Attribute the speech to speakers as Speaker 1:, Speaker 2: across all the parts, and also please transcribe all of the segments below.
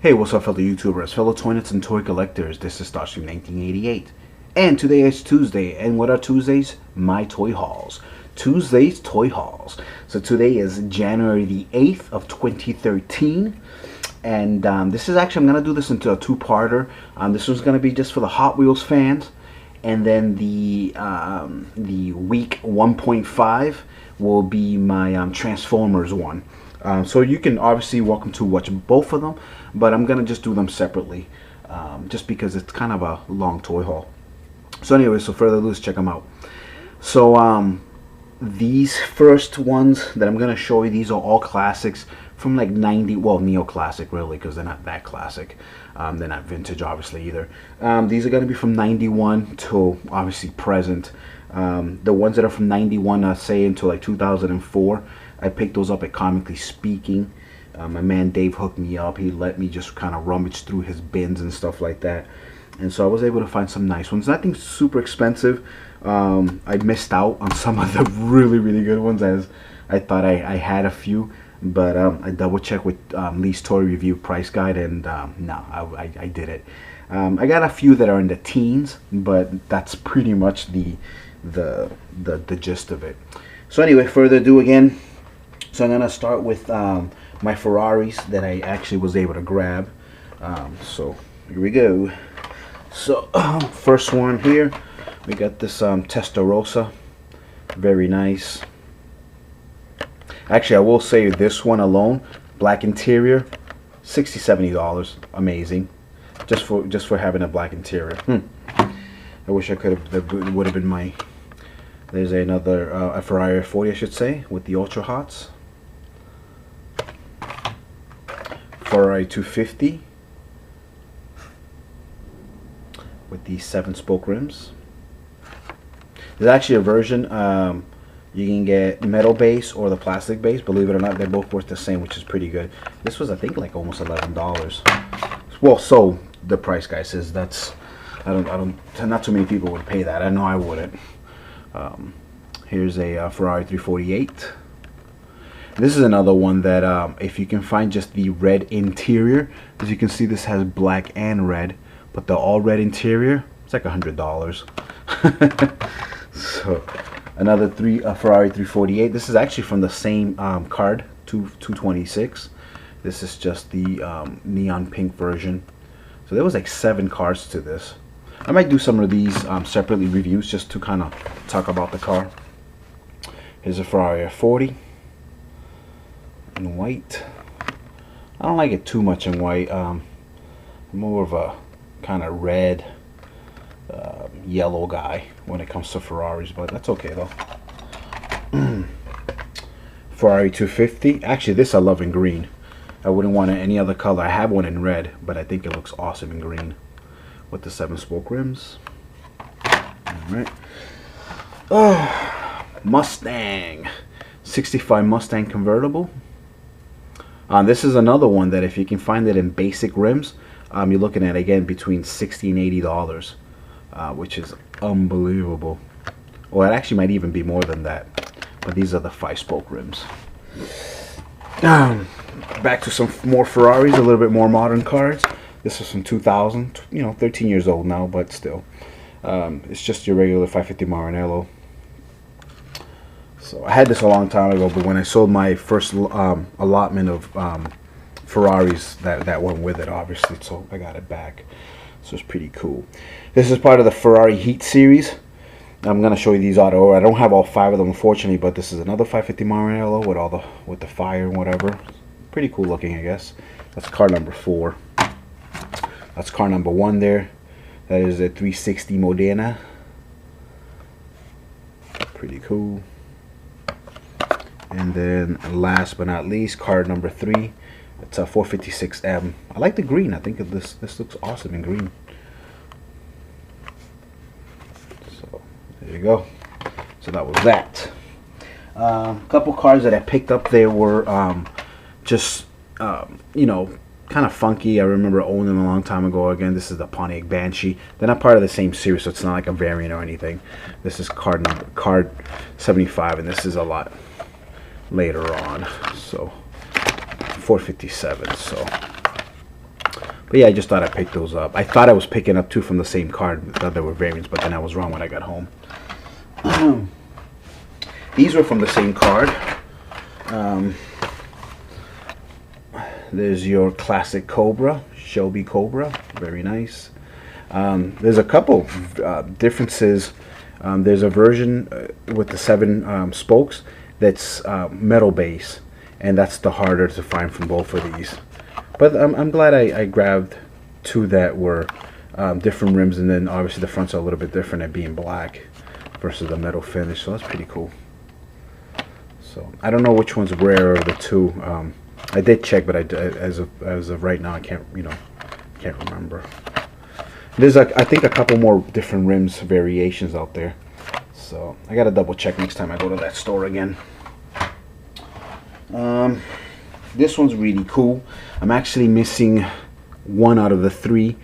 Speaker 1: Hey, what's up, fellow YouTubers, fellow toy nuts and toy collectors? This is Starstream 1988, and today is Tuesday. And what are Tuesdays? My toy hauls. Tuesday's toy hauls. So today is January the 8th of 2013, and this is actually, I'm gonna do this into a two-parter. This one's gonna be just for the Hot Wheels fans, and then the week 1.5 will be my Transformers one. So you can obviously welcome to watch both of them, but I'm gonna just do them separately, just because it's kind of a long toy haul. So anyway, so further ado, let's check them out. So these first ones that I'm gonna show you, these are all classics from like 90, well, neo-classic really, because they're not that classic. They're not vintage obviously either. These are gonna be from 91 to obviously present. The ones that are from 91, I say until like 2004, I picked those up at Comically Speaking. My man Dave hooked me up. He let me just kind of rummage through his bins and stuff like that. And so I was able to find some nice ones. Nothing super expensive. I missed out on some of the really, really good ones, as I thought I had a few. But I double checked with Lee's Toy Review price guide, and no, I did it. I got a few that are in the teens, but that's pretty much the gist of it. So anyway, further ado again. So I'm gonna start with my Ferraris that I actually was able to grab. So here we go. So first one here, we got this Testarossa, very nice. Actually, I will say this one alone, black interior, $60–70, amazing, just for having a black interior. I wish I could have. That would have been my. There's another a Ferrari 40, I should say, with the Ultra Hots. Ferrari 250 with the 7-spoke rims. There's actually a version, you can get metal base or the plastic base. Believe it or not, they're both worth the same, which is pretty good. This was, I think, like almost $11. Well, so the price guy says that's, I don't, not too many people would pay that. I know I wouldn't. Here's a Ferrari 348. This is another one that if you can find just the red interior, as you can see, this has black and red, but the all red interior, it's like $100. So another Ferrari 348. This is actually from the same card, 226. This is just the neon pink version. So there was like 7 cards to this. I might do some of these separately reviews just to kind of talk about the car. Here's a Ferrari F40 in white. I don't like it too much in white. I'm more of a kind of red, yellow guy when it comes to Ferraris, but that's okay though. Ferrari 250. Actually, this I love in green. I wouldn't want it any other color. I have one in red, but I think it looks awesome in green with the 7-spoke rims. Alright. Mustang. 65 Mustang convertible. This is another one that if you can find it in basic rims, you're looking at, again, between $60 and $80, which is unbelievable. Well, it actually might even be more than that. But these are the 5-spoke rims. Back to some more Ferraris, a little bit more modern cars. This is from 2000, 13 years old now, but still. It's just your regular 550 Maranello. So I had this a long time ago, but when I sold my first allotment of Ferraris, that went with it, obviously, so I got it back. So it's pretty cool. This is part of the Ferrari Heat series. I'm gonna show you these auto. I don't have all 5 of them, unfortunately, but this is another 550 Maranello with the fire and whatever. Pretty cool looking, I guess. That's car number 4. That's car number 1 there. That is a 360 Modena. Pretty cool. And then last but not least, card number 3. It's a 456M. I like the green. I think this looks awesome in green. So there you go. So that was that. A couple cards that I picked up there were just kind of funky. I remember owning them a long time ago. Again, this is the Pontiac Banshee. They're not part of the same series, so it's not like a variant or anything. This is card 75, and this is a lot later on. So 457. So But yeah, I just thought I'd pick those up. I thought I was picking up two from the same card. I thought they were variants, but then I was wrong when I got home. These were from the same card. There's your classic Cobra, Shelby Cobra. Very nice. There's a couple differences. There's a version with the 7 spokes that's metal base, and that's the harder to find from both of these. But I'm glad I grabbed two that were different rims, and then obviously the fronts are a little bit different at being black versus the metal finish, so that's pretty cool. So I don't know which one's rarer of the two. I did check, but as of right now, I can't remember. There's I think a couple more different rims variations out there, so I gotta double check next time I go to that store again. This one's really cool. I'm actually missing one out of the 3,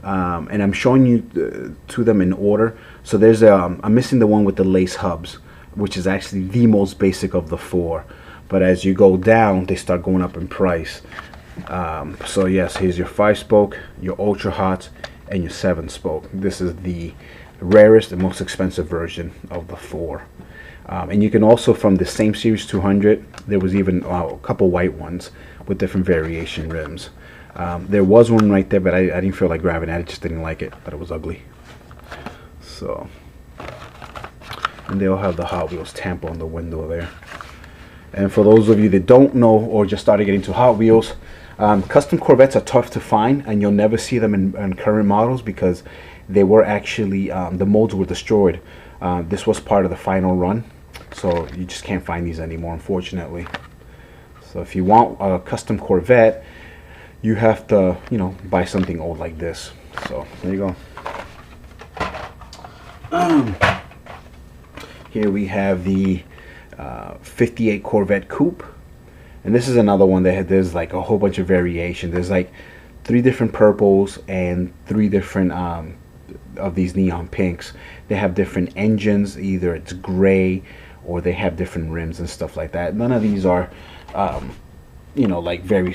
Speaker 1: and I'm showing you to them in order. So there's I'm missing the one with the lace hubs, which is actually the most basic of the 4. But as you go down, they start going up in price. So yes, here's your 5-spoke, your ultra hot, and your 7-spoke. This is the rarest and most expensive version of the 4. And you can also, from the same Series 200, there was even a couple white ones with different variation rims. There was one right there, but I didn't feel like grabbing it. I just didn't like it. Thought it was ugly. So, and they all have the Hot Wheels Tampa on the window there. And for those of you that don't know or just started getting into Hot Wheels, custom Corvettes are tough to find, and you'll never see them in current models because they were actually, the molds were destroyed. This was part of the final run, so you just can't find these anymore, unfortunately. So if you want a custom Corvette, you have to, you know, buy something old like this. So there you go. Here we have the 58 Corvette Coupe, and this is another one that there's like a whole bunch of variation. There's like 3 different purples and 3 different of these neon pinks. They have different engines, either it's gray or they have different rims and stuff like that. None of these are you know, like very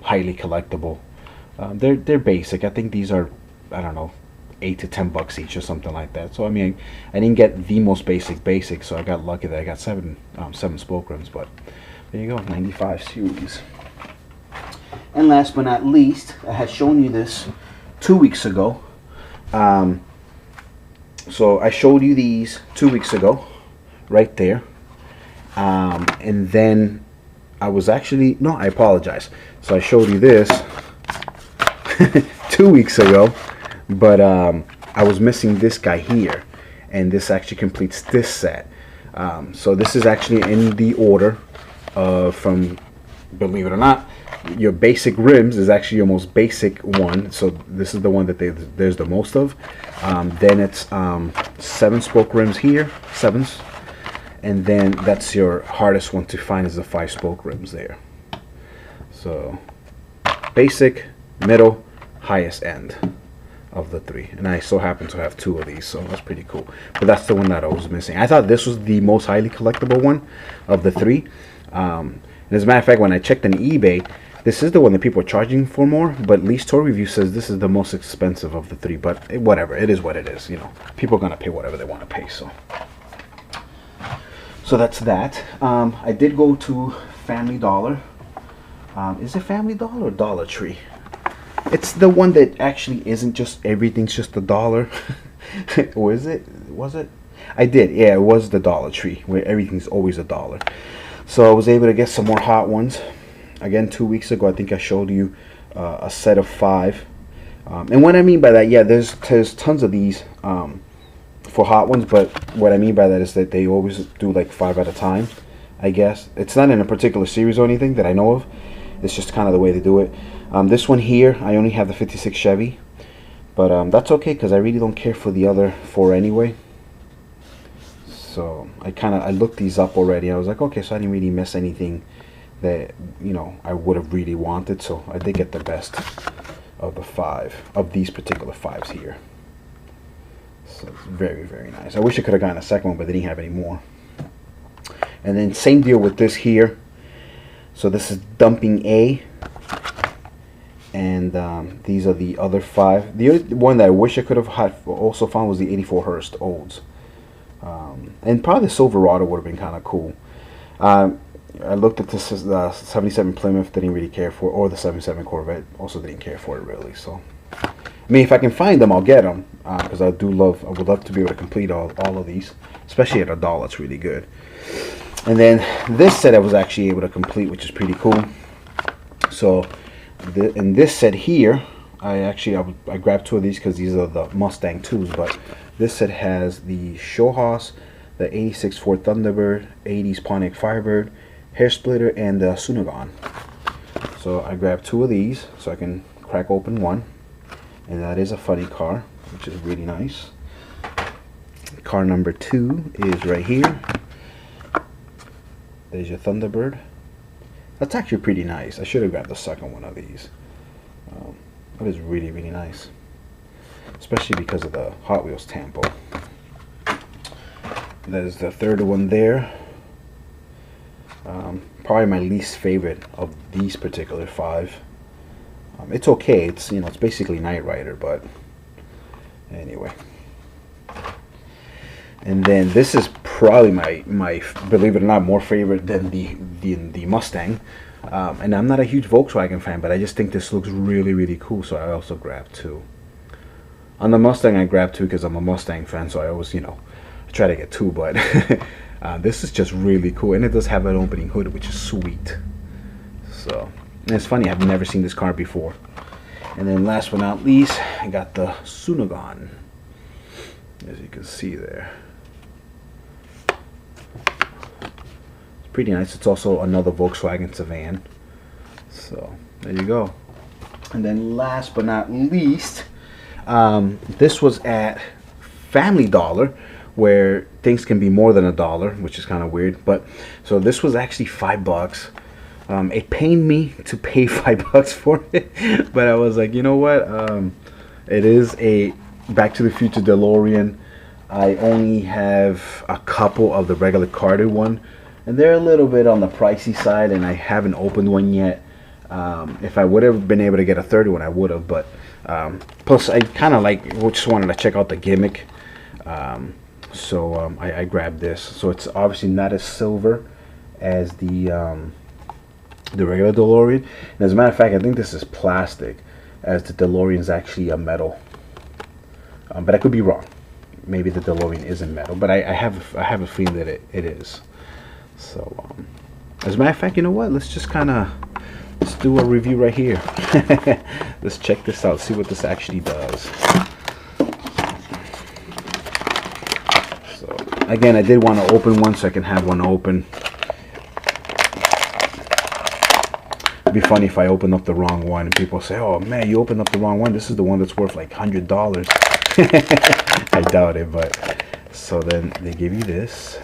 Speaker 1: highly collectible. They're basic. I think these are, I don't know, $8 to $10 each or something like that. So I mean, I didn't get the most basic, so I got lucky that I got 7 spoke rims. But there you go, 95 series. And last but not least, I had shown you this 2 weeks ago. So I showed you these 2 weeks ago, right there. And then I was actually, no, I apologize. So I showed you this 2 weeks ago, but I was missing this guy here, and this actually completes this set. So this is actually in the order from, believe it or not, your basic rims is actually your most basic one. So this is the one that there's the most of. Then it's 7-spoke rims here, 7s. And then that's your hardest one to find, is the 5-spoke rims there. So basic, middle, highest end of the 3. And I so happen to have 2 of these, so that's pretty cool. But that's the one that I was missing. I thought this was the most highly collectible one of the 3. And as a matter of fact, when I checked on eBay, this is the one that people are charging for more, but Lee's Toy Review says this is the most expensive of the 3. But whatever, it is what it is. You know, people are gonna pay whatever they want to pay. So that's that. I did go to Family Dollar. Is it Family Dollar or Dollar Tree? It's the one that actually isn't just everything's just $1. Or is it? Was it? I did. Yeah, it was the Dollar Tree, where everything's always $1. So I was able to get some more hot ones. Again, 2 weeks ago, I think I showed you a set of 5. And what I mean by that, yeah, there's tons of these for hot ones, but what I mean by that is that they always do like 5 at a time, I guess. It's not in a particular series or anything that I know of. It's just kind of the way they do it. This one here, I only have the 56 Chevy, but that's okay because I really don't care for the other 4 anyway. So I looked these up already. I was like, okay, so I didn't really miss anything that, you know, I would have really wanted. So I did get the best of the 5 of these particular 5s here. So it's very, very nice. I wish I could have gotten a second one, but they didn't have any more. And then same deal with this here. So this is dumping A. And these are the other 5. The other one that I wish I could have had also found was the 84 Hearst Olds. And probably the Silverado would have been kind of cool. I looked at the 77 Plymouth, didn't really care for it, or the 77 Corvette, also didn't care for it really. So, I mean, if I can find them, I'll get them, because I would love to be able to complete all of these, especially at $1. It's really good. And then this set I was actually able to complete, which is pretty cool. So, in this set here, I grabbed 2 of these because these are the Mustang 2s, but this set has the Shohas, the 86 Ford Thunderbird, 80s Pontiac Firebird, Hair Splitter, and the Sunagon. So I grabbed 2 of these so I can crack open one, and that is a funny car, which is really nice. Car number 2 is right here. There's your Thunderbird. That's actually pretty nice. I should have grabbed the second one of these. That is really, really nice, especially because of the Hot Wheels tampo. There's the third one there. Probably my least favorite of these particular 5. It's okay. It's it's basically Knight Rider, but anyway. And then this is probably my believe it or not more favorite than the Mustang. And I'm not a huge Volkswagen fan, but I just think this looks really, really cool. So I also grabbed 2. On the Mustang, I grabbed 2 because I'm a Mustang fan. So I always I try to get 2, but this is just really cool, and it does have an opening hood, which is sweet. So, and it's funny, I've never seen this car before. And then last but not least, I got the Sunagon, as you can see there. It's pretty nice. It's also another Volkswagen sedan. So there you go. And then last but not least, this was at Family Dollar, where things can be more than $1, which is kind of weird. But so this was actually $5. It pained me to pay $5 for it, but I was like, you know what? It is a Back to the Future DeLorean. I only have a couple of the regular carded one, and they're a little bit on the pricey side, and I haven't opened one yet. If I would have been able to get a third one, I would have. But plus, I kind of just wanted to check out the gimmick. So I grabbed this. So it's obviously not as silver as the regular DeLorean. And as a matter of fact, I think this is plastic, as the DeLorean is actually a metal. But I could be wrong. Maybe the DeLorean isn't metal, but I have a feeling that it is. So as a matter of fact, you know what? Let's do a review right here. Let's check this out. See what this actually does. Again, I did want to open one so I can have one open. It'd be funny if I open up the wrong one and people say, oh man, you opened up the wrong one. This is the one that's worth like $100. I doubt it, but so then they give you this,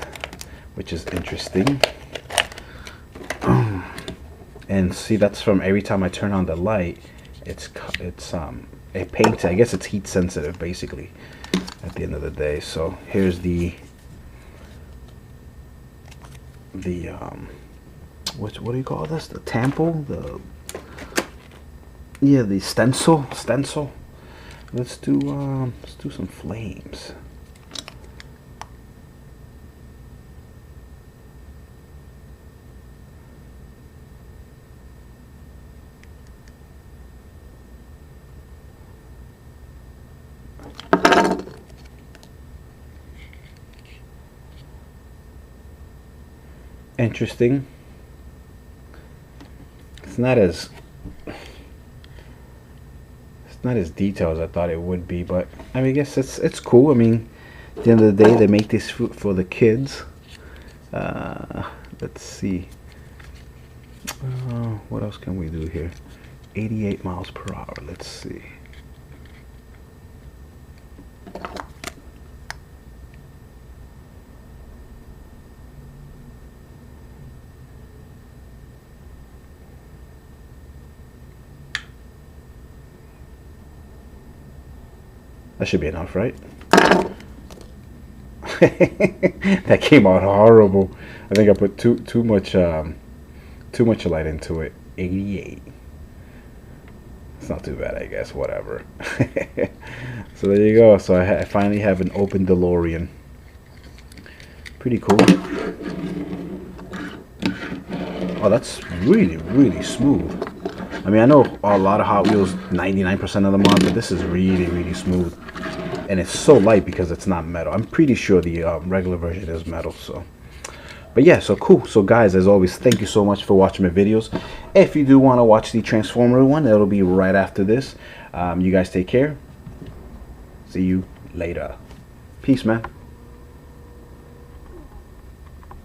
Speaker 1: which is interesting. And see, that's from every time I turn on the light, it paints. I guess it's heat sensitive basically at the end of the day. So here's the what do you call this? The tampo? The stencil. Let's do some flames. Interesting. It's not as detailed as I thought it would be, but I mean, I guess it's cool. I mean, at the end of the day, they make this for the kids. Let's see. What else can we do here? 88 miles per hour. Let's see. That should be enough, right? That came out horrible. I think I put too much light into it. 88. It's not too bad, I guess. Whatever. So there you go. So I finally have an open DeLorean. Pretty cool. Oh, that's really, really smooth. I mean, I know a lot of Hot Wheels, 99% of them are, but this is really, really smooth. And it's so light because it's not metal. I'm pretty sure the regular version is metal, so. But yeah, so cool. So guys, as always, thank you so much for watching my videos. If you do want to watch the Transformer one, it'll be right after this. You guys take care. See you later. Peace, man.